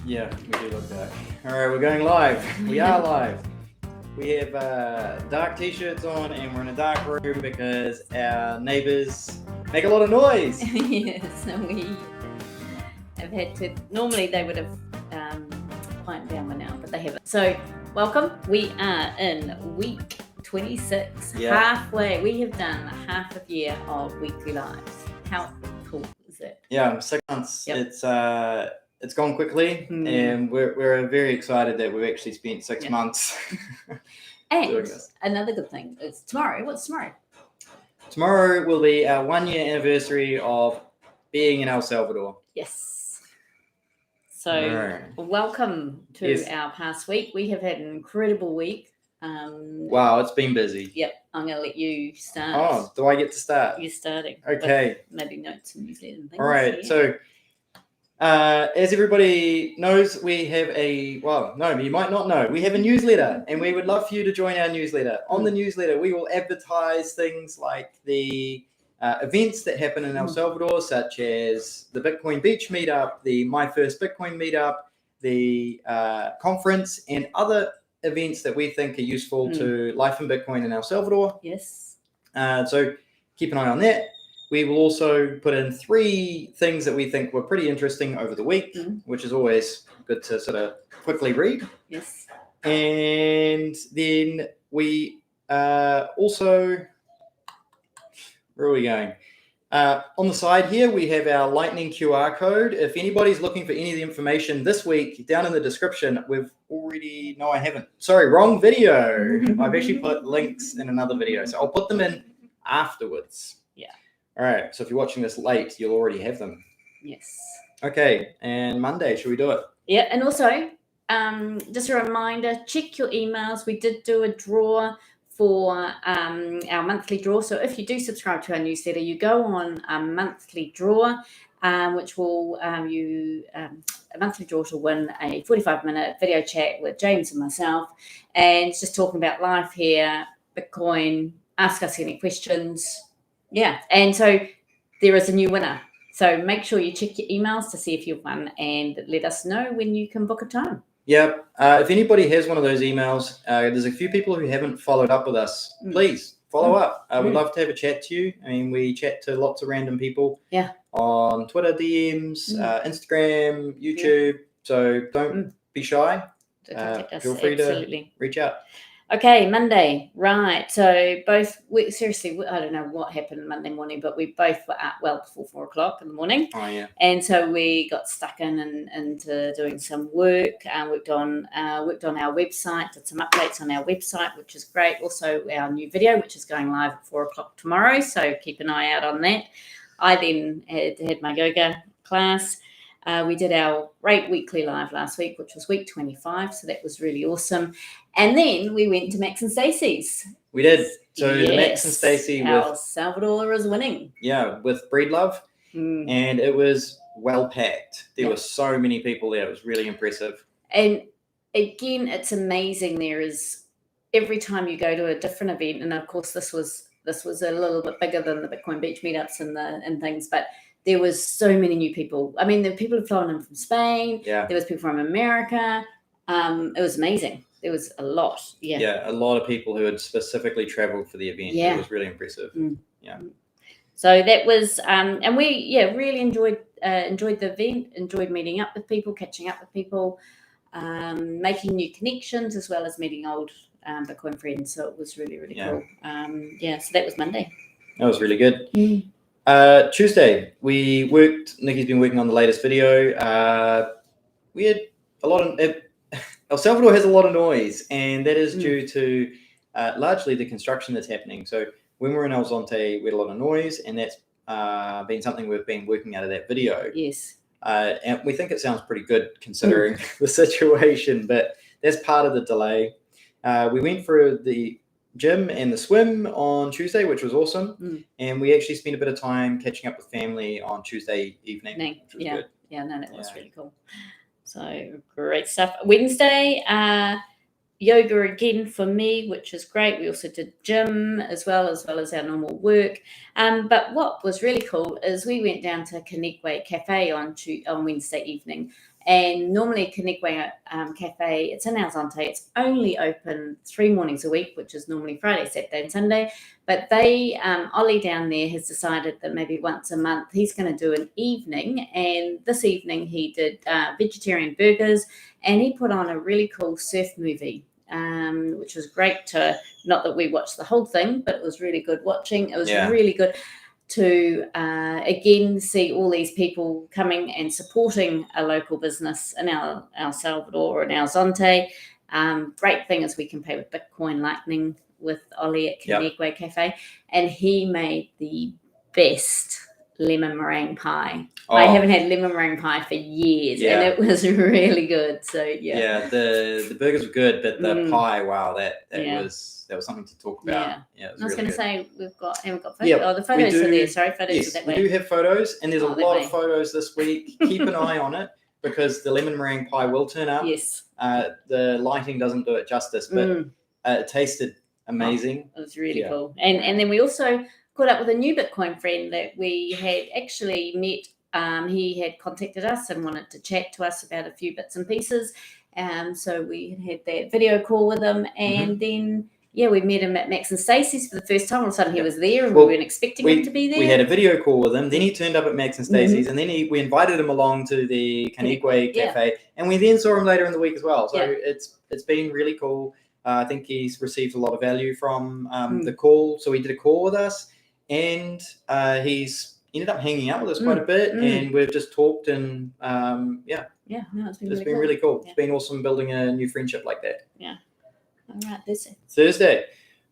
Yeah, we do look dark. All right, we're going live. We are live. We have dark t-shirts on and we're in a dark room because our neighbours make a lot of noise. Yes, and we have had to, normally they would have quieted down by now, but they haven't. So welcome, we are in week 26, halfway. We have done half a year of weekly lives. How cool is it? Yeah, 6 months. Yep. It's gone quickly, and we're very excited that we've actually spent 6 months and another good thing is tomorrow. What's tomorrow? Tomorrow will be our 1 year anniversary of being in El Salvador. Yes. So welcome to our past week. We have had an incredible week. Wow, it's been busy. Yep, I'm going to let you start. Oh, do I get to start? You're starting. Okay. Maybe notes and newsletter and things. All right, so as everybody knows, we have you might not know, we have a newsletter, and we would love for you to join our newsletter. On the newsletter, we will advertise things like the events that happen in El Salvador, such as the Bitcoin Beach meetup, the My First Bitcoin meetup, the conference, and other events that we think are useful to life in Bitcoin in El Salvador. Yes. So keep an eye on that. We will also put in 3 things that we think were pretty interesting over the week, which is always good to sort of quickly read. Yes. And then we also, where are we going? On the side here, we have our Lightning QR code. If anybody's looking for any of the information this week, down in the description, I haven't. Sorry, wrong video. I've actually put links in another video. So I'll put them in afterwards. Yeah. All right. So if you're watching this late, you'll already have them. Yes. Okay. And Monday, should we do it? Yeah. And also, just a reminder, check your emails. We did do a draw for our monthly draw. So if you do subscribe to our newsletter, you go on a monthly draw, which will a monthly draw to win a 45-minute video chat with James and myself, and it's just talking about life here, Bitcoin, ask us any questions. Yeah, and so there is a new winner. So make sure you check your emails to see if you've won, and let us know when you can book a time. Yep. If anybody has one of those emails, there's a few people who haven't followed up with us. Please follow up. We'd love to have a chat to you. I mean, we chat to lots of random people. Yeah. On Twitter DMs, Instagram, YouTube. So don't be shy. Feel free to reach out. Okay, Monday, right. So seriously, I don't know what happened Monday morning, but we both were up well before 4 o'clock in the morning. Oh, yeah. And so we got stuck into doing some work, worked on our website, did some updates on our website, which is great. Also, our new video, which is going live at 4 o'clock tomorrow. So keep an eye out on that. I then had my yoga class. We did our great weekly live last week, which was week 25. So that was really awesome. And then we went to Max and Stacey's. We did. So the Max and Stacey El Salvador is winning. Yeah, with Breed Love. And it was well packed. There were so many people there. It was really impressive. And again, it's amazing. There is, every time you go to a different event, and of course this was a little bit bigger than the Bitcoin Beach meetups and things, but there was so many new people. I mean, the people had flown in from Spain. Yeah. There was people from America. It was amazing. There was a lot. Yeah. Yeah, a lot of people who had specifically traveled for the event. Yeah. It was really impressive. Yeah. So that was, and we really enjoyed the event. Enjoyed meeting up with people, catching up with people, making new connections, as well as meeting old Bitcoin friends. So it was really, really cool. So that was Monday. That was really good. Tuesday, Nicki's been working on the latest video. We had a lot of, El Salvador has a lot of noise, and that is due to largely the construction that's happening. So when we're in El Zonte, we had a lot of noise, and that's been something we've been working out of that video. Yes. And we think it sounds pretty good considering the situation, but that's part of the delay. We went for the gym and the swim on Tuesday, which was awesome. And we actually spent a bit of time catching up with family on Tuesday evening. Which was good. Yeah, no, that was really cool. So great stuff. Wednesday, yoga again for me, which is great. We also did gym as well as our normal work. But what was really cool is we went down to Connectway Cafe on Wednesday evening, And normally Kanekwe Cafe, it's in Alzante. It's only open 3 mornings a week, which is normally Friday, Saturday, and Sunday. But they, Ollie down there has decided that maybe once a month he's going to do an evening. And this evening he did vegetarian burgers, and he put on a really cool surf movie, which was great to, not that we watched the whole thing, but it was really good watching. It was really good to again see all these people coming and supporting a local business in El Salvador and Alzante. Great thing is we can pay with Bitcoin Lightning with Ollie at Kanekwe Cafe, and he made the best lemon meringue pie. I haven't had lemon meringue pie for years, and it was really good. So the burgers were good, but the pie, wow, that was something to talk about. I was going to say haven't got photos. The photos are there. Sorry, photos yes, are that way. We do have photos, and there's a lot of photos this week. Keep an eye on it, because the lemon meringue pie will turn up. Yes. The lighting doesn't do it justice, but it tasted amazing. It was really cool. And then we also caught up with a new Bitcoin friend that we had actually met. He had contacted us and wanted to chat to us about a few bits and pieces. So we had that video call with him, and then we met him at Max and Stacey's for the first time. All of a sudden he was there, and we weren't expecting him to be there. We had a video call with him, then he turned up at Max and Stacey's, and then we invited him along to the Kanekwe Cafe, and we then saw him later in the week as well. So it's been really cool. I think he's received a lot of value from the call. So he did a call with us, and he's ended up hanging out with us quite a bit, and we've just talked, and it's been really cool. It's been awesome building a new friendship like that. All right, Thursday.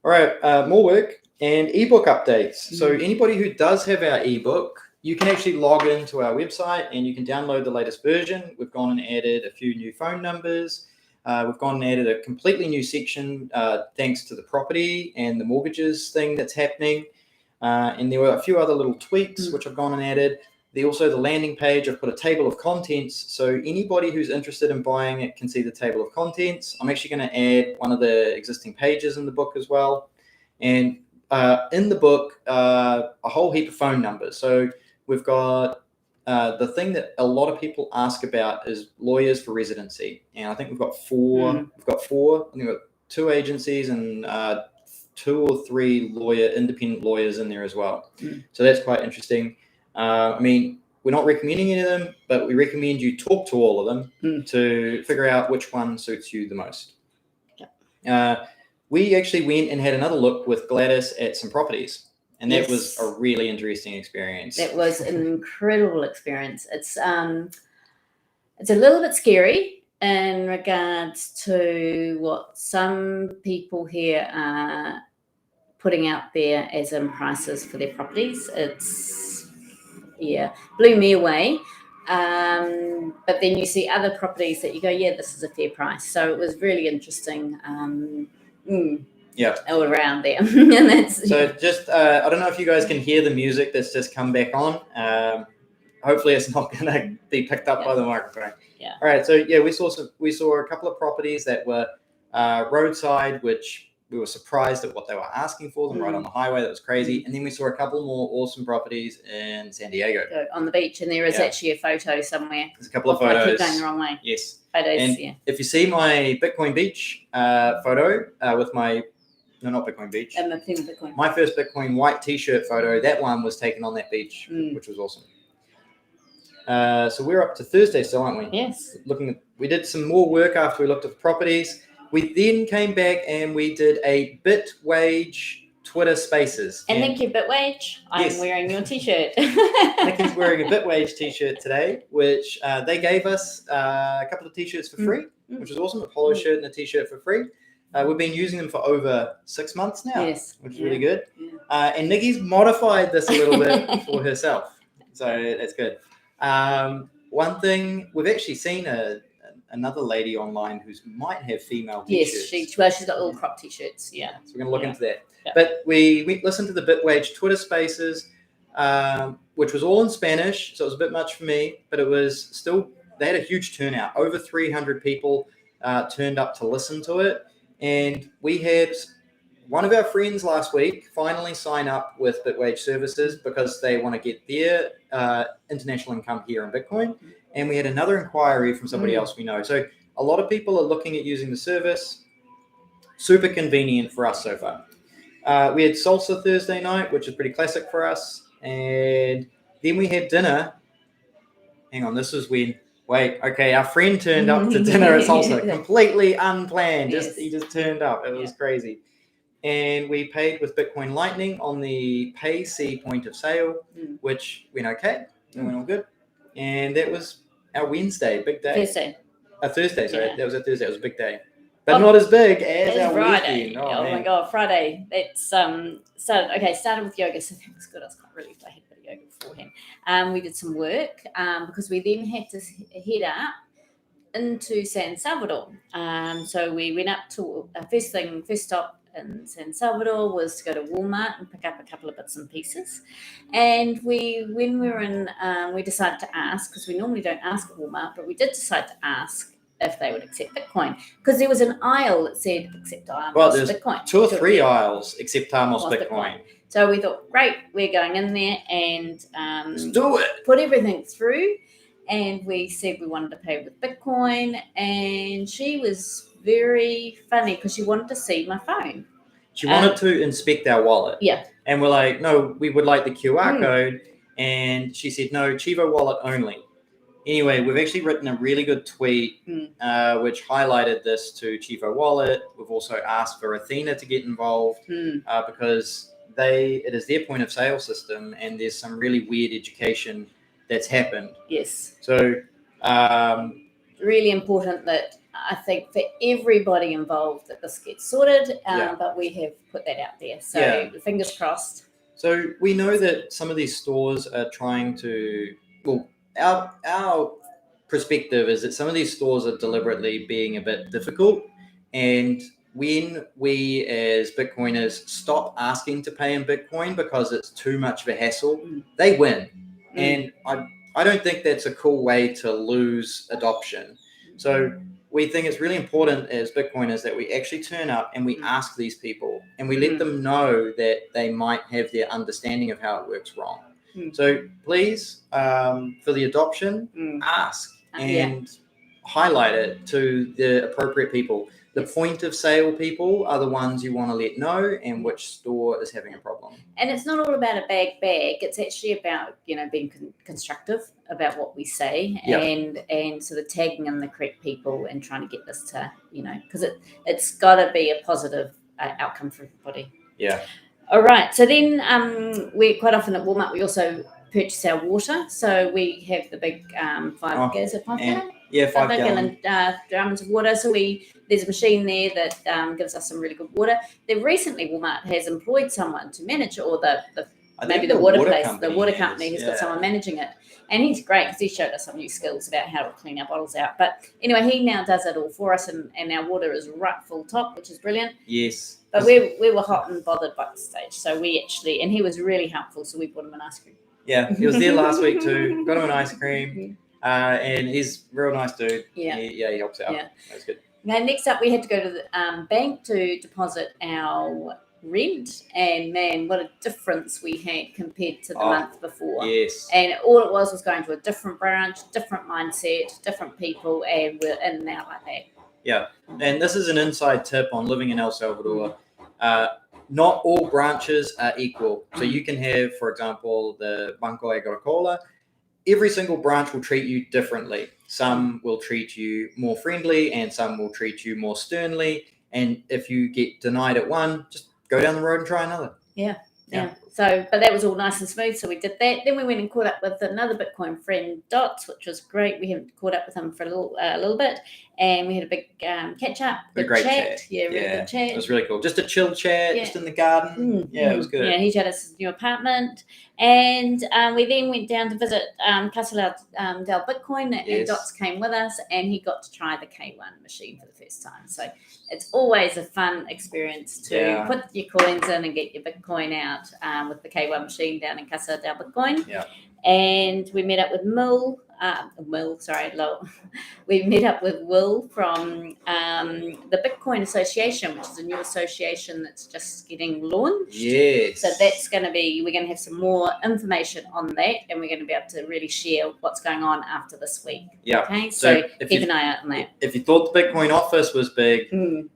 All right, more work and ebook updates. So anybody who does have our ebook, you can actually log into our website and you can download the latest version. We've gone and added a few new phone numbers. We've gone and added a completely new section thanks to the property and the mortgages thing that's happening. And there were a few other little tweaks which I've gone and added. Also the landing page, I've put a table of contents. So anybody who's interested in buying it can see the table of contents. I'm actually going to add one of the existing pages in the book as well. And in the book, a whole heap of phone numbers. So we've got the thing that a lot of people ask about is lawyers for residency. And I think we've got four. I think we've got 2 agencies and 2 or 3 independent lawyers in there as well. So that's quite interesting. I mean, we're not recommending any of them, but we recommend you talk to all of them to figure out which one suits you the most. We actually went and had another look with Gladys at some properties, and that was a really interesting experience. That was an incredible experience. It's a little bit scary in regards to what some people here are putting out there as in prices for their properties. It's blew me away. But then you see other properties that you go, this is a fair price. So it was really interesting. All around there. And that's just I don't know if you guys can hear the music that's just come back on. Hopefully it's not going to be picked up by the microphone. All right, so we saw a couple of properties that were roadside, which we were surprised at what they were asking for them right on the highway. That was crazy. And then we saw a couple more awesome properties in San Diego. On the beach, and there is actually a photo somewhere. There's a couple of photos. I keep going the wrong way. Yes. Photos, and if you see my Bitcoin Beach photo with my, no, not Bitcoin Beach. Bitcoin. My first Bitcoin white t-shirt photo, that one was taken on that beach, which was awesome. So we're up to Thursday still, aren't we? Yes. We did some more work after we looked at the properties. We then came back and we did a Bitwage Twitter Spaces. And thank you, Bitwage. I'm wearing your t-shirt. Nicki's wearing a Bitwage t-shirt today, which they gave us a couple of t-shirts for free, which was awesome. A polo shirt and a t-shirt for free. We've been using them for over 6 months now, which is really good. And Nicki's modified this a little bit for herself. So that's good. One thing, we've actually seen another lady online who might have female t-shirts. Yes, she's got little crop t-shirts. So we're going to look into that. But we listened to the Bitwage Twitter Spaces, which was all in Spanish, so it was a bit much for me, but it was still, they had a huge turnout. Over 300 people turned up to listen to it. And we had one of our friends last week finally sign up with Bitwage Services because they want to get their international income here in Bitcoin. and we had another inquiry from somebody else we know. So a lot of people are looking at using the service. Super convenient for us so far. We had salsa Thursday night, which is pretty classic for us, and then we had dinner. Hang on, this is when. Wait, okay, our friend turned up to dinner at salsa, completely unplanned. He just turned up. It was crazy. And we paid with Bitcoin Lightning on the Pay-C point of sale, which went okay. It went all good. And that was our Wednesday, big day. Thursday, sorry. Yeah. That was a Thursday. It was a big day. But not as big as our Friday. Weekend. Oh my God, Friday. It's started with yoga, so that was good. I was quite relieved I had a bit of yoga beforehand. We did some work because we then had to head up into San Salvador. So we went up to first stop in San Salvador was to go to Walmart and pick up a couple of bits and pieces. And when we were in, we decided to ask, because we normally don't ask at Walmart, but we did decide to ask if they would accept Bitcoin, because there was an aisle that said accept Bitcoin. 2 or 3 aisles accept Bitcoin. So we thought, great, we're going in there and let's do it. Put everything through. And we said we wanted to pay with Bitcoin, and she was very funny because she wanted to see my phone. She wanted to inspect our wallet. Yeah. And we're like, no, we would like the QR code. And she said, no, Chivo wallet only. Anyway, we've actually written a really good tweet which highlighted this to Chivo Wallet. We've also asked for Athena to get involved because it is their point of sale system, and there's some really weird education that's happened. Yes. So really important that I think for everybody involved that this gets sorted, but we have put that out there. So fingers crossed. So we know that some of these stores are trying to, our perspective is that some of these stores are deliberately being a bit difficult, and when we as Bitcoiners stop asking to pay in Bitcoin because it's too much of a hassle, they win. And I don't think that's a cool way to lose adoption. So we think it's really important as Bitcoiners that we actually turn up and we ask these people, and we let them know that they might have their understanding of how it works wrong. So please, for the adoption, ask and highlight it to the appropriate people. The point of sale people are the ones you want to let know and which store is having a problem. And it's not all about a bag. It's actually about, being constructive about what we say and sort of tagging in the correct people and trying to get this to, because it's got to be a positive outcome for everybody. Yeah. All right. So then we're quite often at Walmart. We also purchase our water. So we have the big 5 gallon? Yeah, 5 gallon drums of water. So there's a machine there that gives us some really good water. Then recently Walmart has employed someone to manage, or the water company has got someone managing it. And he's great because he showed us some new skills about how to clean our bottles out. But anyway, he now does it all for us, and our water is right full top, which is brilliant. Yes. But we were hot and bothered by the stage. So and he was really helpful, so we bought him an ice cream. Yeah, he was there last week too. Got him an ice cream. And he's a real nice dude. Yeah. He helps out. Yeah. That's good. Now, next up, we had to go to the bank to deposit our rent. And man, what a difference we had compared to the month before. Yes. And all it was going to a different branch, different mindset, different people, and we're in and out like that. Yeah. And this is an inside tip on living in El Salvador. Not all branches are equal. So you can have, for example, the Banco Agricola. Every single branch will treat you differently. Some will treat you more friendly and some will treat you more sternly. And if you get denied at one, just go down the road and try another. Yeah. So, but that was all nice and smooth. So we did that. Then we went and caught up with another Bitcoin friend, Dots, which was great. We haven't caught up with him for a little bit. And we had a big catch up. A great chat. Yeah, really good chat. It was really cool. Just a chill chat, just in the garden. It was good. Yeah, he showed us his new apartment. And we then went down to visit Casa del Bitcoin, and Dots came with us, and he got to try the K1 machine for the first time. So it's always a fun experience to put your coins in and get your Bitcoin out with the K1 machine down in Casa del Bitcoin. Yeah. And we met up with Mill We met up with Will from the Bitcoin Association, which is a new association that's just getting launched. Yes. So that's going to be, we're going to have some more information on that, and we're going to be able to really share what's going on after this week. Yeah. Okay. So keep an eye out on that. If you thought the Bitcoin office was big,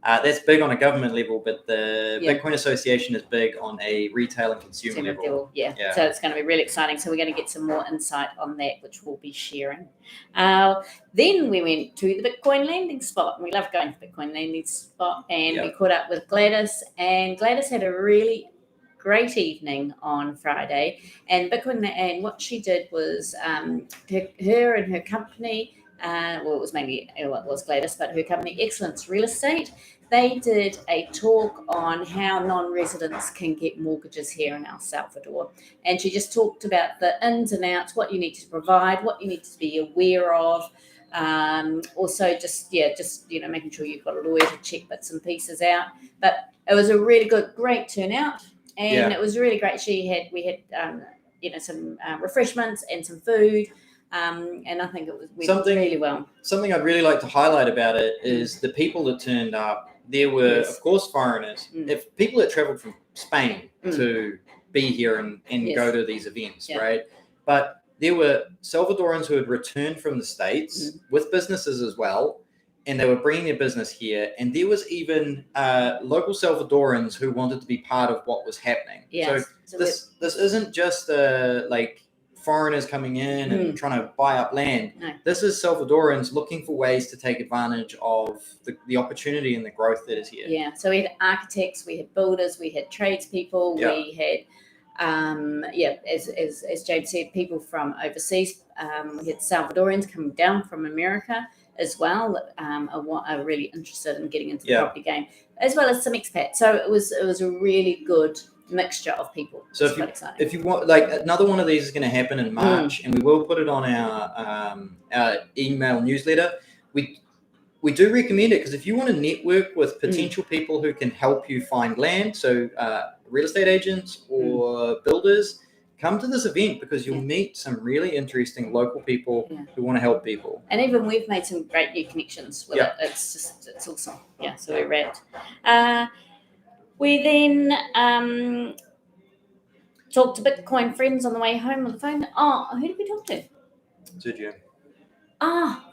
that's big on a government level, but the Bitcoin Association is big on a retail and consumer level. Yeah. So it's going to be really exciting. So we're going to get some more insight on that, which we'll be sharing. Then we went to the Bitcoin landing spot. We love going to Bitcoin landing spot, and we caught up with Gladys, and Gladys had a really great evening on Friday. And Bitcoin, and what she did was her and her company. It was Gladys, but her company, Excellence Real Estate, they did a talk on how non-residents can get mortgages here in El Salvador. And she just talked about the ins and outs, what you need to provide, what you need to be aware of. Also just making sure you've got a lawyer to check bits and pieces out. But it was a really great turnout, and it was really great. We had some refreshments and some food. And I think it went really well. Something I'd really like to highlight about it is the people that turned up. There were, of course, foreigners. If people that traveled from Spain to be here and go to these events, right? But there were Salvadorans who had returned from the States with businesses as well, and they were bringing their business here. And there was even local Salvadorans who wanted to be part of what was happening. Yes. So this isn't just foreigners coming in and trying to buy up land. No. This is Salvadorans looking for ways to take advantage of the opportunity and the growth that is here. Yeah. So we had architects, we had builders, we had tradespeople, we had as James said, people from overseas. We had Salvadorans coming down from America as well that are really interested in getting into the property game, as well as some expats. So it was a really good mixture of people. So if you want, like, another one of these is going to happen in March, and we will put it on our email newsletter. We do recommend it because if you want to network with potential people who can help you find land, so real estate agents or builders, come to this event because you'll meet some really interesting local people who want to help people. And even we've made some great new connections with it. It's awesome. Yeah, so we're wrapped. We then talked to Bitcoin friends on the way home on the phone. Oh, who did we talk to? Did you?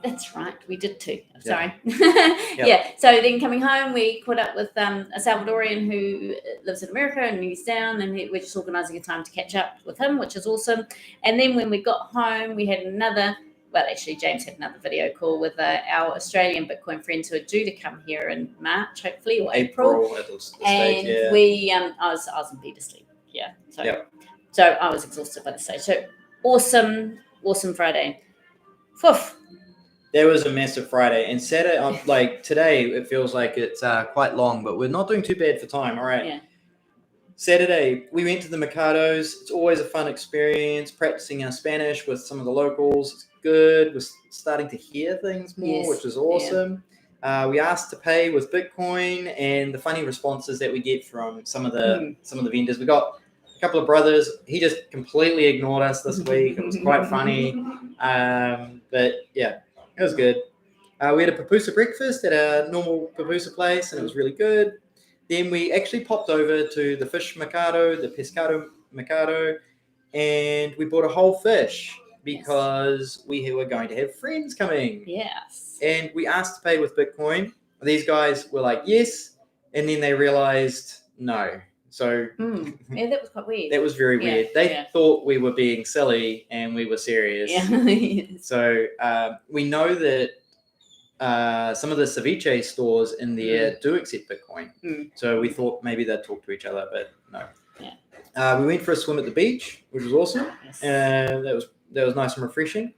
That's right. We did too. Sorry. So then coming home, we caught up with a Salvadorian who lives in America, and he's down, and we're just organising a time to catch up with him, which is awesome. And then when we got home, we had James had another video call with our Australian Bitcoin friends who are due to come here in March, hopefully, or April. And I was in bed asleep. Yeah. So I was exhausted by the stage. So awesome Friday. Oof. There was a massive Friday, and Saturday, like today, it feels like it's quite long, but we're not doing too bad for time. All right. Yeah. Saturday, we went to the Mercados. It's always a fun experience, practicing our Spanish with some of the locals. It's good. We're starting to hear things more, which is awesome. Yeah. We asked to pay with Bitcoin, and the funny responses that we get from some of the vendors. We got a couple of brothers. He just completely ignored us this week. It was quite funny. But yeah, it was good. We had a pupusa breakfast at a normal pupusa place, and it was really good. Then we actually popped over to the fish mercado, the pescado mercado, and we bought a whole fish because we were going to have friends coming. Yes. And we asked to pay with Bitcoin. These guys were like, yes. And then they realized no. So yeah, that was quite weird. That was very weird. They thought we were being silly and we were serious. Yeah. So we know that some of the ceviche stores in there do accept Bitcoin. So we thought maybe they'd talk to each other, but no. Yeah. We went for a swim at the beach, which was awesome. Yes. That was nice and refreshing.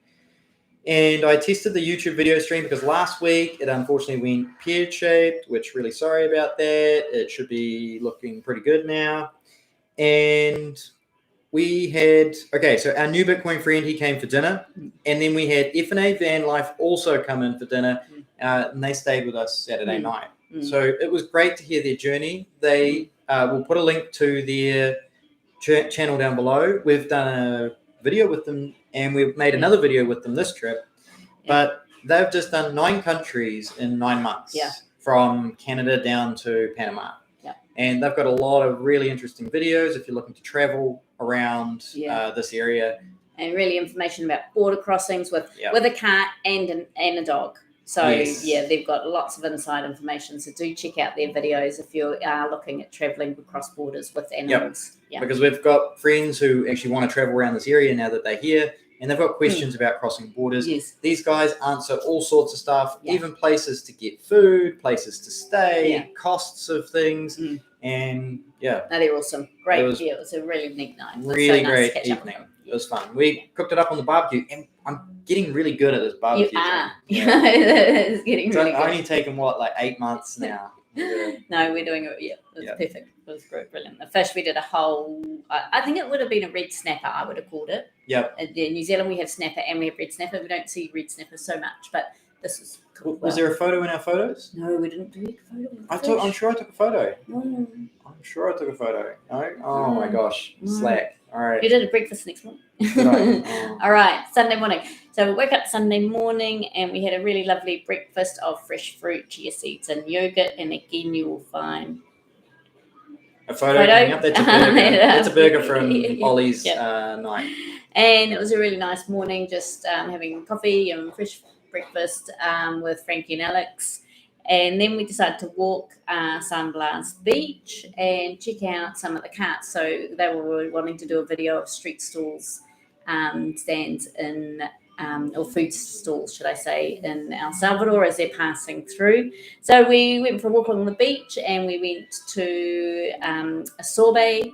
And I tested the YouTube video stream because last week it unfortunately went pear-shaped, which really sorry about that. It should be looking pretty good now. And we had, so our new Bitcoin friend, he came for dinner. And then we had F&A Van Life also come in for dinner. And they stayed with us Saturday night. So it was great to hear their journey. They will put a link to their channel down below. We've done a video with them, and we've made another video with them this trip. But they've just done 9 countries in 9 months, from Canada down to Panama. And they've got a lot of really interesting videos if you're looking to travel around this area. And really information about border crossings with a cat and a dog. So they've got lots of inside information. So do check out their videos if you are looking at traveling across borders with animals. Because we've got friends who actually want to travel around this area now that they're here, and they've got questions about crossing borders. These guys answer all sorts of stuff, even places to get food, places to stay, costs of things. And no, they're awesome. Great. It was a really neat night. Really great evening. It was fun. We cooked it up on the barbecue, and I'm getting really good at this barbecue. You are. It's getting really good. It's only taken, 8 months now? No, we're doing it. It was perfect. It was great, brilliant. The fish, we did a whole, I think it would have been a red snapper, I would have called it. In New Zealand, we have snapper and we have red snapper. We don't see red snapper so much, but this was cool. Was there a photo in our photos? No, we didn't do a photo. I'm sure I took a photo. No. I'm sure I took a photo. No? Oh my gosh. Slack. All right. You did a breakfast next morning. All right, Sunday morning. So we woke up Sunday morning and we had a really lovely breakfast of fresh fruit, chia seeds, and yogurt. And again, you will find a photo coming up. That's a burger. That's a burger from Ollie's night. And it was a really nice morning, just having coffee and fresh breakfast with Frankie and Alex. And then we decided to walk San Blas Beach and check out some of the carts. So they were wanting to do a video of street stalls, stands in, or food stalls, should I say, in El Salvador as they're passing through. So we went for a walk on the beach and we went to a sorbet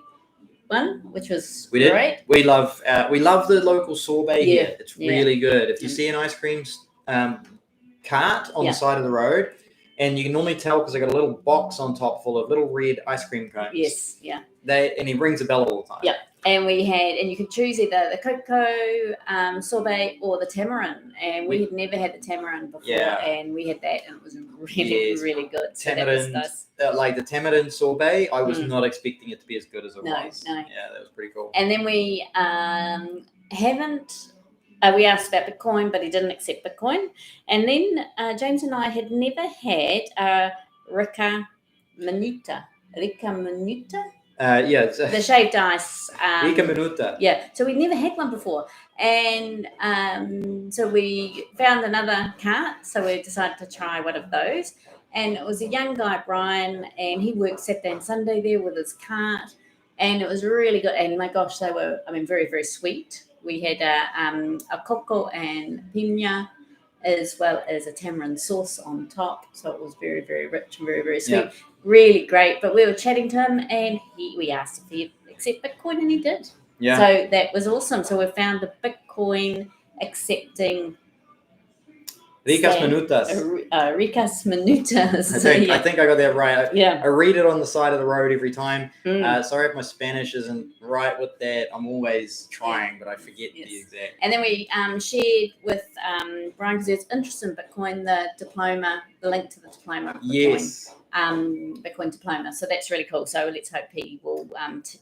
one, which was great. We love the local sorbet here. It's really good. If you see an ice cream cart on the side of the road, and you can normally tell because they got a little box on top full of little red ice cream cones. And he rings a bell all the time. And you could choose either the cocoa sorbet or the tamarind. And we had never had the tamarind before, and we had that, and it was really, really good. Tamarind, like the tamarind sorbet, I was not expecting it to be as good as it was. No. Yeah, that was pretty cool. And then we we asked about Bitcoin, but he didn't accept Bitcoin. And then James and I had never had Rica Minuta. The shaved ice. Rica Minuta. Yeah, so we'd never had one before. And so we found another cart, so we decided to try one of those. And it was a young guy, Brian, and he worked Saturday and Sunday there with his cart. And it was really good. And my gosh, they were, very, very sweet. We had a coco and piña, as well as a tamarind sauce on top. So it was very, very rich and very, very sweet. Really great. But we were chatting to him, and we asked if he'd accept Bitcoin, and he did. So that was awesome. So we found a Bitcoin accepting Ricas Minutas. Ricas Minutas. I think I got that right. I read it on the side of the road every time. Sorry if my Spanish isn't right with that. I'm always trying, but I forget the exact. And then we shared with Brian, because he was interested in Bitcoin, the link to the diploma of Bitcoin. Bitcoin diploma. So that's really cool. So let's hope he will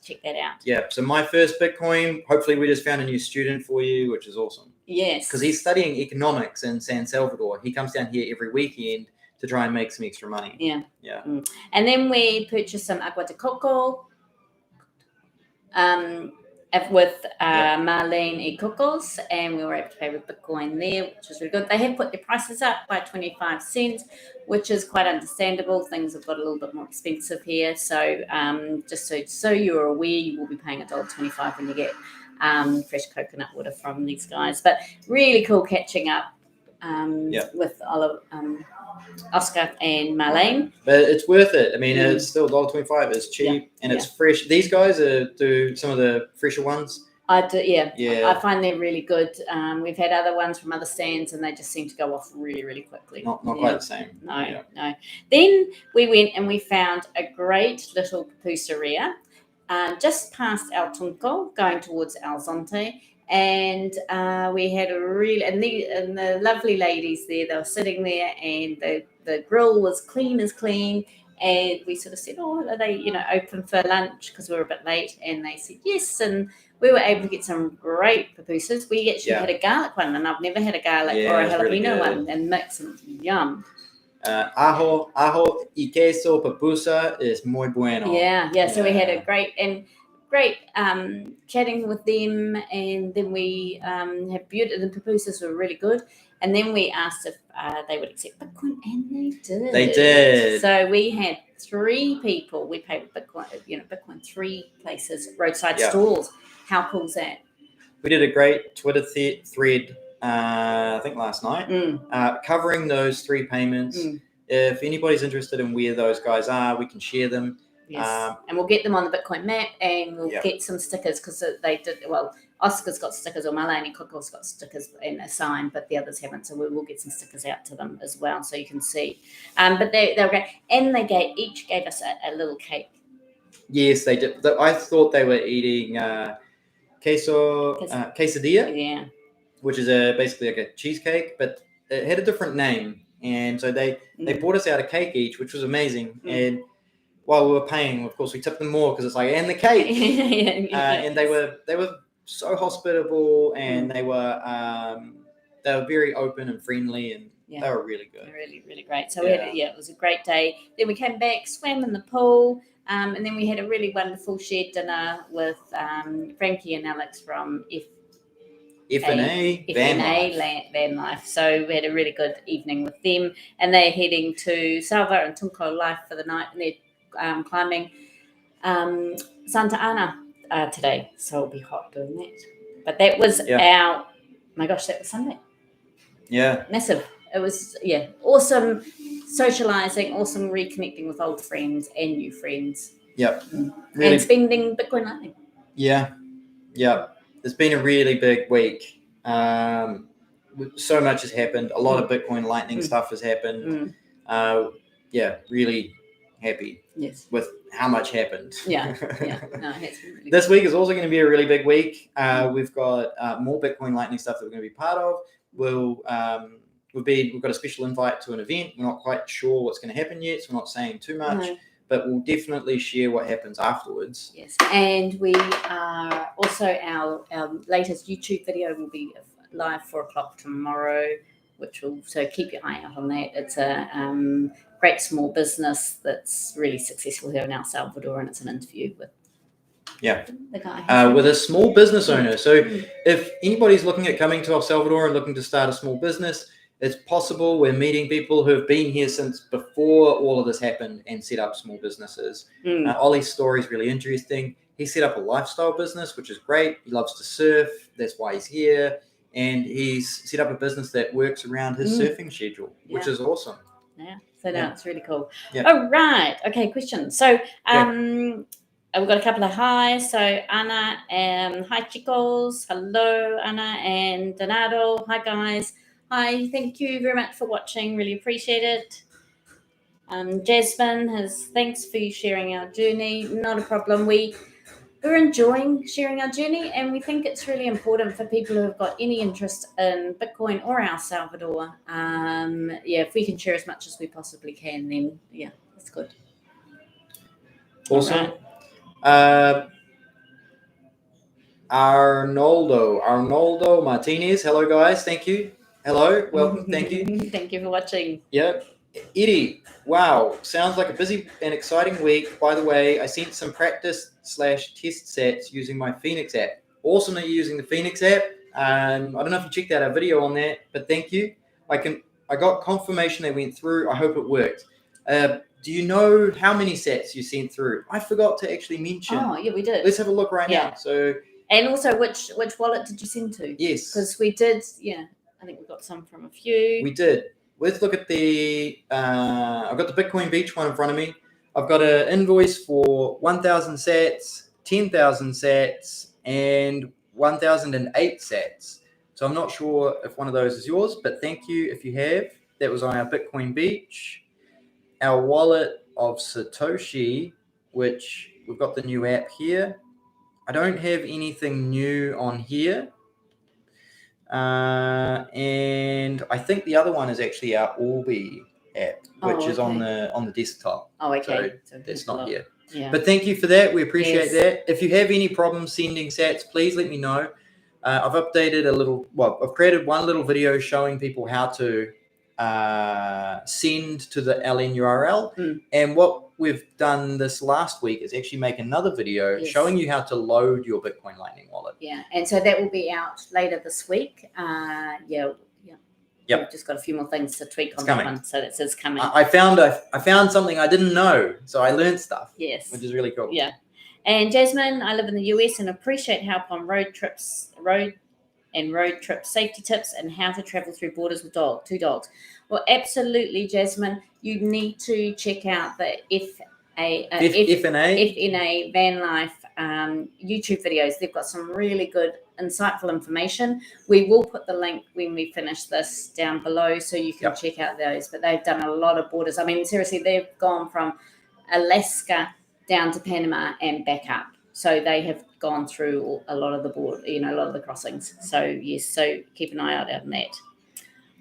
check that out. Yeah. So my first Bitcoin, hopefully we just found a new student for you, which is awesome. Yes. Because he's studying economics in San Salvador. He comes down here every weekend to try and make some extra money. Yeah. And then we purchased some agua de coco with Marlene y Cocos, and we were able to pay with Bitcoin there, which was really good. They have put their prices up by 25 cents, which is quite understandable. Things have got a little bit more expensive here. So just so you're aware, you will be paying $1.25 when you get fresh coconut water from these guys. But really cool catching up with Oscar and Marlene. But it's worth it. It's still $1.25. It's cheap and it's fresh. These guys do some of the fresher ones. I do, I find them really good. We've had other ones from other stands, and they just seem to go off really, really quickly. Not quite the same. No. Then we went and we found a great little pupuseria just past El Tunco, going towards El Zonte. And we had and the lovely ladies there, they were sitting there, and the grill was clean as clean, And we sort of said, oh, are they, open for lunch? Because we were a bit late. And they said yes. And we were able to get some great pupusas. We actually had a garlic one, and I've never had a garlic or a jalapeno really one, and mix and yum. Ajo y queso pupusa is muy bueno. Yeah. So we had a great chatting with them, and then we had the pupusas were really good. And then we asked if they would accept Bitcoin, and they did. They did. So we had 3 people. We paid with Bitcoin, Bitcoin 3 places, roadside stalls. How cool is that? We did a great Twitter thread, I think last night, covering those 3 payments. If anybody's interested in where those guys are, we can share them. Yes, and we'll get them on the Bitcoin map, and we'll get some stickers, because they did well. Oscar's got stickers, or Malani Cookle's got stickers and a sign, but the others haven't. So we will get some stickers out to them as well, so you can see. But they were great, and they each gave us a little cake. Yes, they did. I thought they were eating quesadilla, which is basically like a cheesecake, but it had a different name, and so they bought us out a cake each, which was amazing. And while we were paying, of course, we tipped them more, because it's like, and the cake. And they were so hospitable, and they were very open and friendly, and they were really good. Really, really great. So it was a great day. Then we came back, swam in the pool, and then we had a really wonderful shared dinner with Frankie and Alex from FNA Van Life. So we had a really good evening with them, and they're heading to Salvador and Tunco Life for the night, and they're climbing Santa Ana today, so it'll be hot doing that. But that was that was Sunday. Yeah, massive. It was awesome socializing, awesome reconnecting with old friends and new friends. Yep, really. And spending Bitcoin Lightning. Yeah. It's been a really big week. So much has happened. A lot of Bitcoin Lightning stuff has happened. Really happy with how much happened. No, it's really this week is also going to be a really big week. We've got more Bitcoin Lightning stuff that we're going to be part of. We've got a special invite to an event. We're not quite sure what's going to happen yet, so we're not saying too much. But we'll definitely share what happens afterwards. Yes, and we are also our latest YouTube video will be live 4:00 tomorrow, which will keep your eye out on that. It's a great small business that's really successful here in El Salvador, and it's an interview with the guy with a small business owner. So if anybody's looking at coming to El Salvador and looking to start a small business, it's possible. We're meeting people who have been here since before all of this happened and set up small businesses. Ollie's story is really interesting. He set up a lifestyle business, which is great. He loves to surf. That's why he's here. And he's set up a business that works around his surfing schedule, which is awesome. Yeah. So now it's really cool. Yeah. Oh, right. Okay, question. So we've got a couple of highs. So Anna and hi, chicos. Hello, Anna and Donato. Hi, guys. Hi, thank you very much for watching. Really appreciate it. Jasmine thanks for you sharing our journey. Not a problem. We're enjoying sharing our journey, and we think it's really important for people who have got any interest in Bitcoin or El Salvador. If we can share as much as we possibly can, then that's good. Awesome. Right. Arnoldo Martinez. Hello, guys. Thank you. Hello, welcome. Thank you. Thank you for watching. Yep. Eddie, wow, sounds like a busy and exciting week. By the way, I sent some practice/test sets using my Phoenix app. Awesome that you're using the Phoenix app. I don't know if you checked out our video on that, but thank you. I got confirmation they went through. I hope it worked. Do you know how many sets you sent through? I forgot to actually mention. Oh, yeah, we did. Let's have a look right now. So, and also, which wallet did you send to? Yes. Because we did, I think we got some from a few. We did. Let's look at I've got the Bitcoin Beach one in front of me. I've got an invoice for 1,000 sats, 10,000 sats, and 1,008 sats. So I'm not sure if one of those is yours, but thank you if you have. That was on our Bitcoin Beach. Our wallet of Satoshi, which we've got the new app here. I don't have anything new on here. And I think the other one is actually our Orbi app, which is on the desktop. Oh, okay. So that's not here. Yeah. But thank you for that. We appreciate Yes. that. If you have any problems sending sats, please let me know. I've updated I've created one little video showing people how to send to the LN URL. And what we've done this last week is actually make another video showing you how to load your Bitcoin Lightning wallet. Yeah. And so that will be out later this week. Yep. We've just got a few more things to tweak on coming. that one. So that says coming. I found something I didn't know. So I learned stuff. Yes. Which is really cool. Yeah. And Jasmine, I live in the US and appreciate help on road trip safety tips and how to travel through borders with two dogs. Well, absolutely, Jasmine. You need to check out the FNA van life YouTube videos. They've got some really good, insightful information. We will put the link when we finish this down below so you can check out those. But they've done a lot of borders. I mean, seriously, they've gone from Alaska down to Panama and back up. So they have gone through a lot of the a lot of the crossings. So yes, so keep an eye out on that.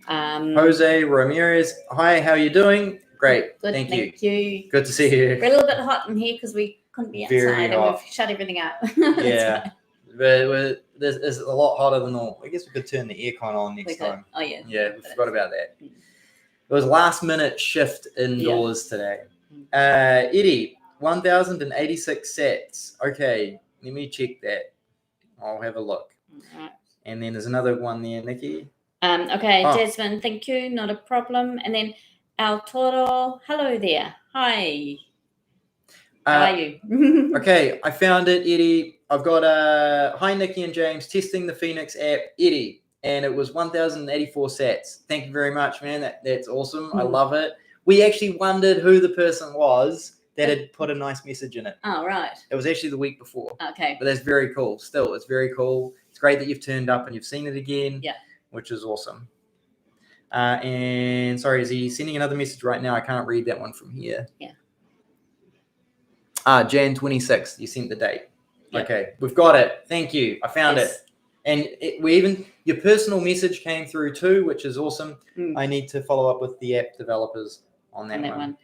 Jose Ramirez, hi, how are you doing? Great, good, thank you. Good to see you. We're a little bit hot in here because we couldn't be outside and we've shut everything up. Yeah, but it's a lot hotter than normal. I guess we could turn the aircon on next time. Oh yeah. Yeah, we forgot about that. It was last minute shift indoors today. Eddie, 1,086 sats. Okay, let me check that. I'll have a look. Right. And then there's another one there, Nicki. Okay, Jasmine, thank you. Not a problem. And then El Toro, hello there. Hi. How are you? Okay, I found it, Eddie. I've got hi, Nicki and James, testing the Phoenix app, Eddie, and it was 1,084 sats. Thank you very much, man. That's awesome. I love it. We actually wondered who the person was that had put a nice message in it. Oh, right. It was actually the week before. Okay. But that's very cool. Still, it's very cool. It's great that you've turned up and you've seen it again. Yeah. Which is awesome. And sorry, is he sending another message right now? I can't read that one from here. Yeah. Jan 26th. You sent the date. Yep. Okay, we've got it. Thank you. I found it. And your personal message came through too, which is awesome. I need to follow up with the app developers on that one.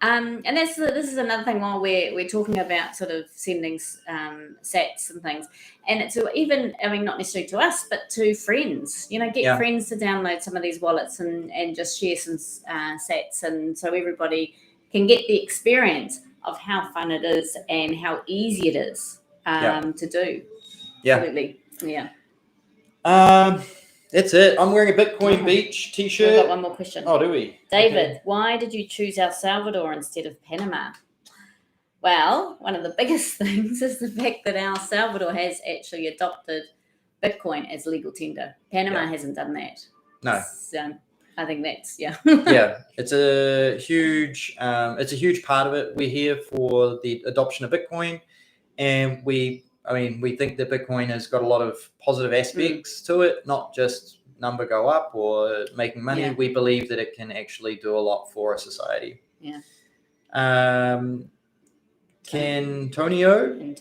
And this is another thing while we're talking about sort of sending sats and things, and it's even, I mean, not necessarily to us, but to friends. Get friends to download some of these wallets and just share some sats, and so everybody can get the experience of how fun it is and how easy it is to do. Yeah, absolutely. Yeah. That's it. I'm wearing a Bitcoin Beach t-shirt. We've got one more question. Oh, do we? David, why did you choose El Salvador instead of Panama? Well, one of the biggest things is the fact that El Salvador has actually adopted Bitcoin as legal tender. Panama hasn't done that. No. So I think that's, yeah, it's a huge part of it. We're here for the adoption of Bitcoin, and we think that Bitcoin has got a lot of positive aspects to it, not just number go up or making money. Yeah. We believe that it can actually do a lot for a society. Yeah. Antonio,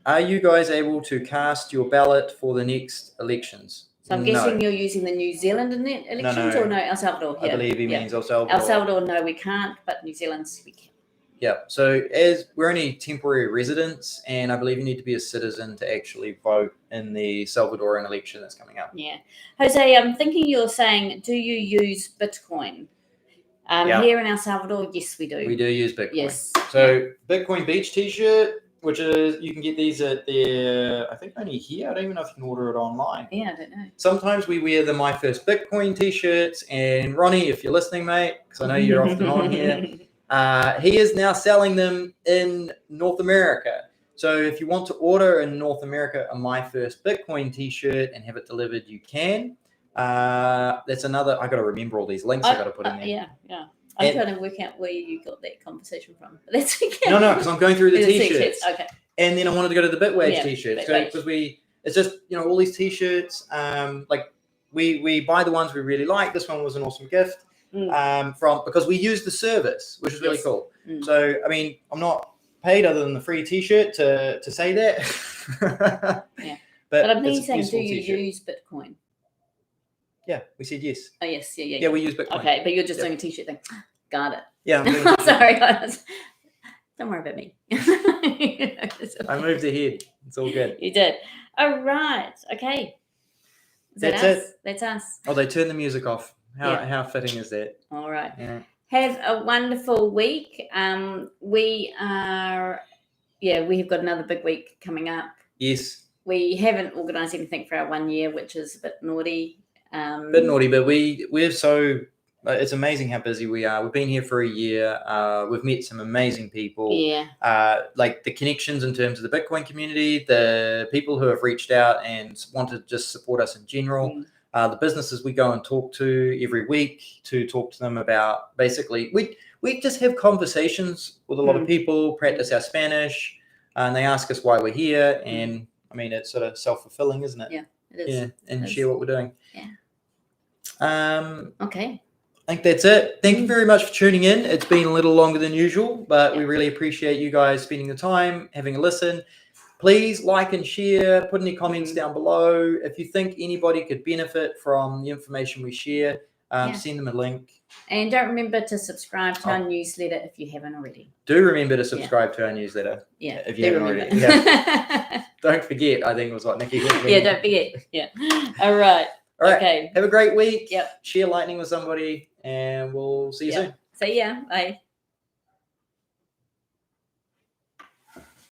are you guys able to cast your ballot for the next elections? So I'm guessing you're using the New Zealand elections or no, El Salvador? I believe he means El Salvador. El Salvador, no, we can't, but New Zealand's we can. Yeah, so as we're only temporary residents, and I believe you need to be a citizen to actually vote in the Salvadoran election that's coming up. Yeah. Jose, I'm thinking you're saying, do you use Bitcoin? Here in El Salvador, yes, we do. We do use Bitcoin. Yes. So Bitcoin Beach t-shirt, which is, you can get these at I think only here. I don't even know if you can order it online. Yeah, I don't know. Sometimes we wear the My First Bitcoin t-shirts, and Ronnie, if you're listening, mate, because I know you're often on here, he is now selling them in North America. So if you want to order in North America a My First Bitcoin t-shirt and have it delivered, you can. That's another, I got to remember all these links I got to put in there. Yeah. I'm trying to work out where you got that conversation from. But that's okay. No, because I'm going through the t-shirts. Okay. And then I wanted to go to the Bitwage t-shirts. So because it's just, all these t-shirts, like we buy the ones we really like. This one was an awesome gift. Because we use the service, which is really cool. So I'm not paid other than the free t-shirt to say that. But I'm saying, do you use Bitcoin? Yeah, we said yes. Oh, yes. Yeah. Yeah, we use Bitcoin. Okay, but you're just doing a t-shirt thing. Got it. Yeah, I'm doing Sorry, guys. Don't worry about me. I moved ahead. It's all good. You did. All right. Okay. Is that That's us? it. That's us. Oh, they turned the music off. Yeah. How fitting is that? All right. Yeah. Have a wonderful week. We have got another big week coming up. Yes. We haven't organised anything for our 1 year, which is a bit naughty. Bit naughty, but we're so. It's amazing how busy we are. We've been here for a year. We've met some amazing people. Yeah. Like the connections in terms of the Bitcoin community, the people who have reached out and want to just support us in general. The businesses we go and talk to every week to talk to them about basically we just have conversations with a lot of people, practice our Spanish, and they ask us why we're here. And I mean, it's sort of self-fulfilling, isn't it? Yeah, it is. Yeah, and share what we're doing. Yeah. Okay. I think that's it. Thank you very much for tuning in. It's been a little longer than usual, but we really appreciate you guys spending the time, having a listen. Please like and share, put any comments down below. If you think anybody could benefit from the information we share, send them a link. And don't remember to subscribe to our newsletter if you haven't already. Do remember to subscribe to our newsletter. Yeah. If you haven't already. Yeah. Don't forget, I think it was what Nicki said. Yeah, don't forget. Yeah. All right. All right. Okay. Have a great week. Yep. Share Lightning with somebody, and we'll see you soon. See ya. Bye.